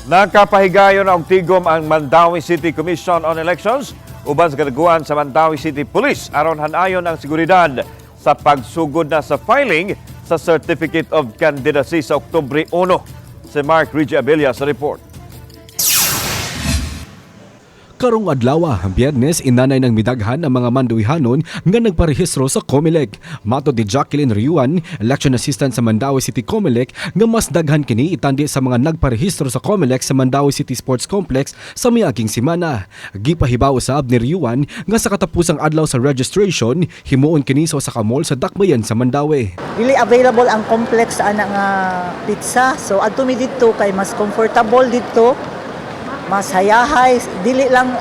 Nakapahigayon og tigom ang Mandawi City Commission on Elections uban sa kadaguan sa Mandawi City Police aron hanayon ang seguridad sa pagsugod na sa filing sa Certificate of Candidacy sa Oktubre 1. Si Mark Reggie Abella sa report. Karong adlaw, Biyernes, inanay ng midaghan ang mga Mandawihanon nga nagparehistro sa COMELEC. Matod ni Jacqueline Riuan, election assistant sa Mandawi City COMELEC, nga mas daghan kini itandi sa mga nagparehistro sa COMELEC sa Mandawi City Sports Complex sa miaging semana. Gipahibaw usab ni Riuan nga sa katapusang adlaw sa registration, himuon kini sa usa ka mall sa Dakbayan sa Mandawi. Really available ang complex ana nga pizza. So adto mi dito kay mas comfortable dito. Mas hayahay, dili lang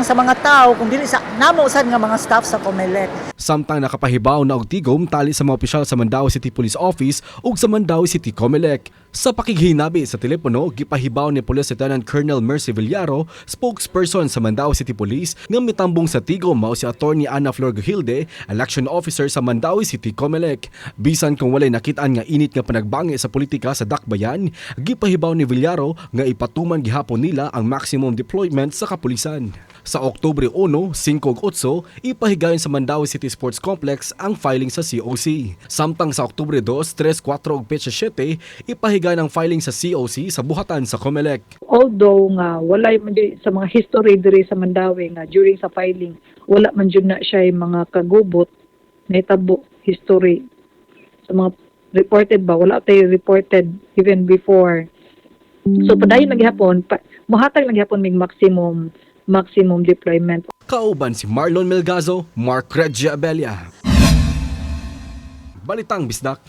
sa mga tao, kung dili sa namo sad nga mga staff sa COMELEC. Samtang nakapahibaw na og tigom tali sa mga opisyal sa Mandawi City Police Office ug sa Mandawi City COMELEC. Sa pakighinabi sa telepono, gipahibaw ni Police Lieutenant Colonel Mercy Villaro, spokesperson sa Mandawi City Police, nga mitambong sa tigom mao si Attorney Ana Flor Gahilde, election officer sa Mandawi City COMELEC. Bisan kung walay nakitaan nga init nga panagbangi sa politika sa Dakbayan, gipahibaw ni Villaro nga ipatuman gihapon nila ang maximum deployment sa kapulisan. Sa Oktubre 1, 5 ug 8, ipahigayon sa Mandawi City Sports Complex ang filing sa COC. Samtang sa Oktubre 2, 3, 4 ug 7, ipahigayon ang filing sa COC sa buhatan sa COMELEC. Although nga walay man di sa mga history diri sa Mandawi nga during sa filing, wala man jud na siya mga kagubot na itabo history sa mga reported ba, wala tayo reported even before. So padayon naghapon, mohatag naghapon mig maximum deployment. Kauban si Marlon Melgazo, Mark Reggie Abella. Balitang Bisdak.